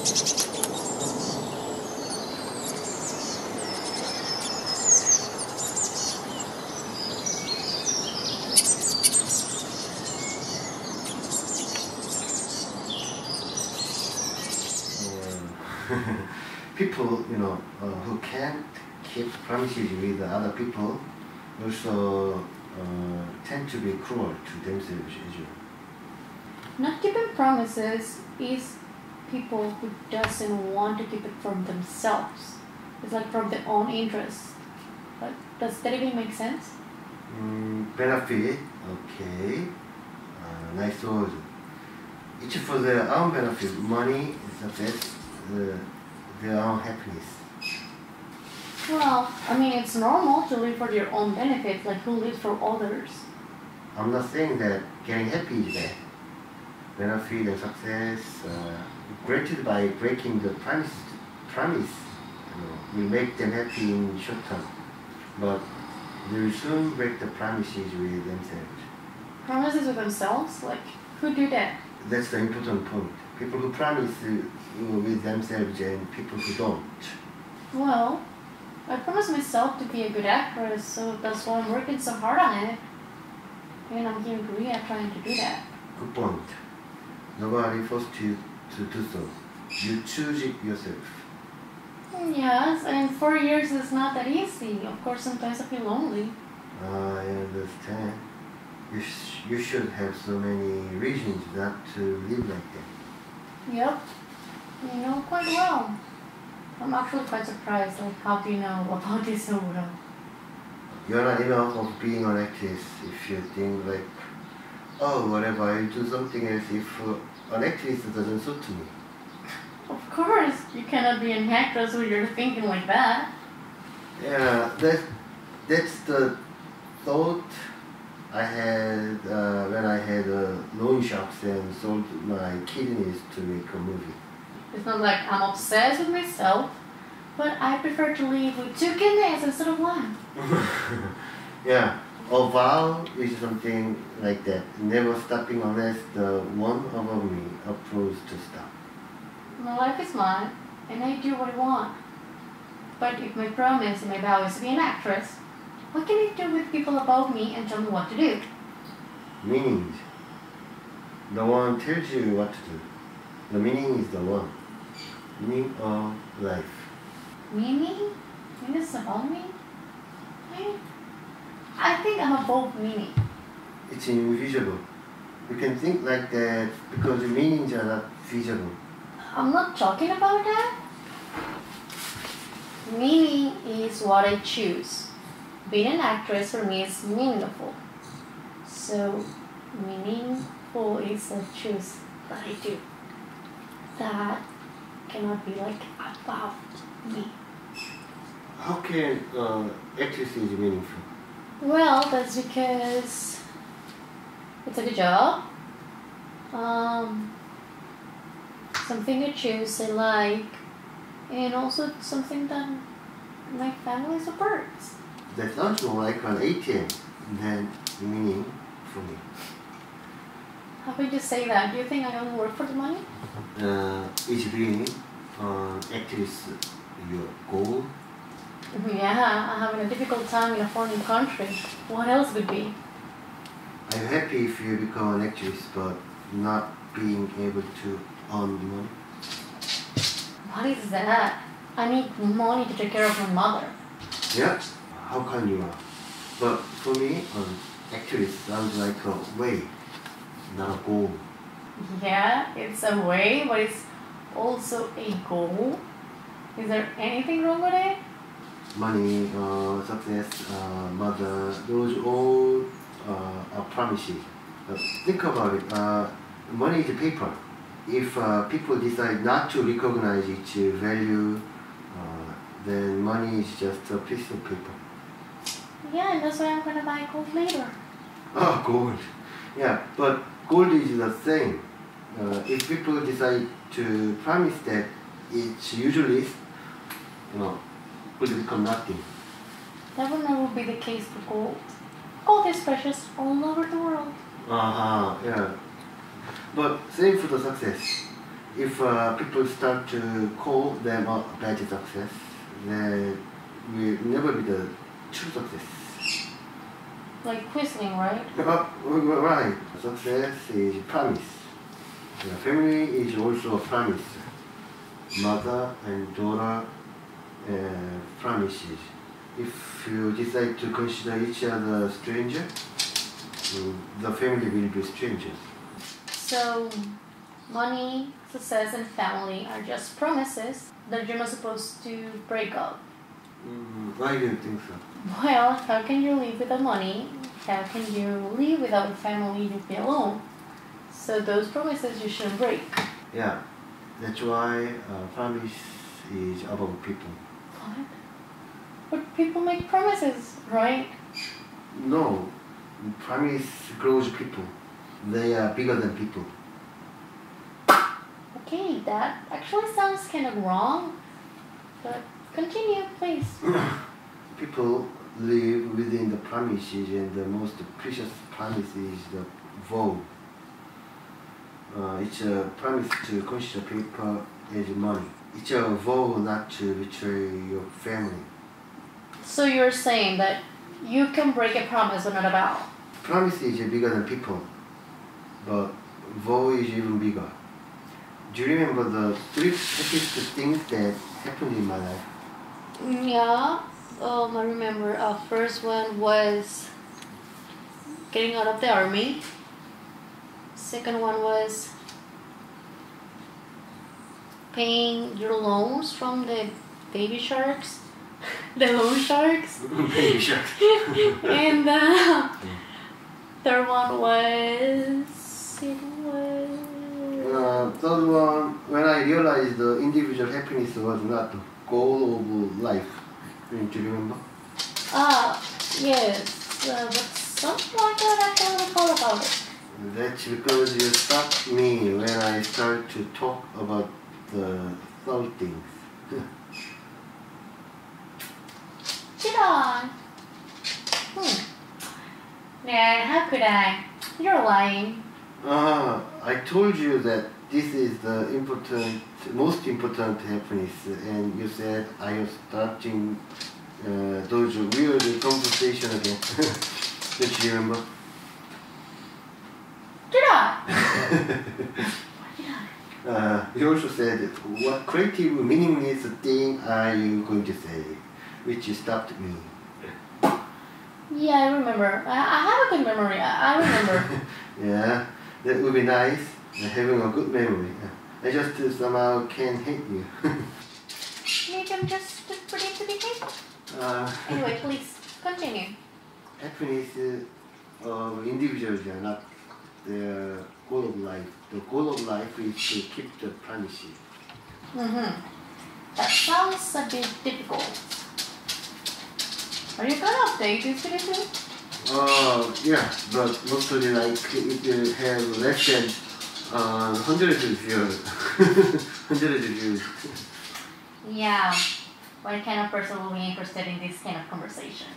People, who can't keep promises with other people also tend to be cruel to themselves as well. Not keeping promises is people who doesn't want to keep it from themselves. It's like from their own interest. But does that even make sense? Benefit, okay. Nice word. Each for their own benefit. Money is the best. Their own happiness. Well, I mean, it's normal to live for your own benefit, like who lives for others. I'm not saying that getting happy is bad. Benefit and success granted by breaking the promise will make them happy in short term, but they will soon break the promises with themselves. Promises with themselves? Like, who do that? That's the important point. People who promise with themselves and people who don't. Well, I promised myself to be a good actress, so that's why I'm working so hard on it. And I'm here in Korea trying to do that. Good point. Nobody forced you to do so. You choose it yourself. Yes, and 4 years is not that easy. Of course, sometimes I feel lonely. I understand. You should have so many reasons not to live like that. Yep, you know quite well. I'm actually quite surprised, like how do you know about this so well? You're not enough of being an actress if you think like, oh, whatever, I'll do something else if an actress doesn't suit me. Of course, you cannot be an actress when you're thinking like that. Yeah, that's the thought I had when I had loan sharks and sold my kidneys to make a movie. It's not like I'm obsessed with myself, but I prefer to live with 2 kidneys instead of 1. Yeah, a vow is something like that. Never stopping unless the one above me approves to stop. My life is mine, and I do what I want. But if my promise and my vow is to be an actress, what can I do with people above me and tell me what to do? Meaning. No one tells you what to do. The meaning is the one. Meaning of life. Meaning? Meaning is about me? I think I'm above meaning. It's invisible. You can think like that because the meanings are not visible. I'm not talking about that. Meaning is what I choose. Being an actress for me is meaningful. So, meaningful is a choice that I do. That cannot be like about me. How can actress is meaningful? Well, that's because it's a good job. Something I choose, I like, and also something that my family supports. That sounds more like an ATM than meaning for me. How could you say that? Do you think I don't work for the money? Is being actress your goal? Yeah, I'm having a difficult time in a foreign country. What else would be? I'm happy if you become an actress, but not being able to earn money. What is that? I need money to take care of my mother. Yeah, how kind you are. But for me, actress sounds like a way, not a goal. Yeah, it's a way, but it's also a goal. Is there anything wrong with it? Money, success, mother, those all are promises. Think about it. Money is paper. If people decide not to recognize its value, then money is just a piece of paper. Yeah, and that's why I'm gonna buy gold later. Oh, gold. Yeah, but gold is the same. If people decide to promise that it's usually, will become nothing. That will never be the case for gold. Gold is precious all over the world. Yeah. But same for the success. if people start to call them a bad success, then will never be the true success. Like whistling, right? Right. Success is promise. The family is also a promise. Mother and daughter promises. If you decide to consider each other stranger, the family will be strangers. So, money, success, and family are just promises that you're not supposed to break up. Why do you think so? Well, how can you live without money? How can you live without family? You'd be alone. So those promises you shouldn't break. Yeah, that's why promise is above people. What? But people make promises, right? No, promise grows people. They are bigger than people. Okay, that actually sounds kind of wrong. But continue, please. People live within the promises, and the most precious promise is the vow. It's a promise to consider paper as money. It's a vow not to betray your family. So you're saying that you can break a promise but not a vow? Promise is bigger than people, but vow is even bigger. Do you remember the three happiest things that happened in my life? Yeah, I remember. First one was getting out of the army. Second one was paying your loans from the baby sharks, the loan sharks. Baby sharks. And third one was Third one, when I realized the individual happiness was not the goal of life. Don't you remember? Yes, but something like that I can't recall about it. That's because you stopped me when I started to talk about the third things. Did I? Yeah, how could I? You're lying. I told you that this is the most important happiness, and you said I was starting those weird conversation again. Don't you remember? Did I? You also said, what creative, meaningless thing are you going to say? Which stopped me. Yeah, I remember. I have a good memory. I remember. Yeah, that would be nice, having a good memory. I just somehow can't hate you. Maybe I'm just pretty to be happy. Anyway, please, continue. Happiness of individuals are not the goal of life. The goal of life is to keep the promises. That sounds a bit difficult. Are you gonna update this video too? Yeah, but mostly like if you have less than 100 views. 100 views. Yeah. What kind of person will be interested in this kind of conversation?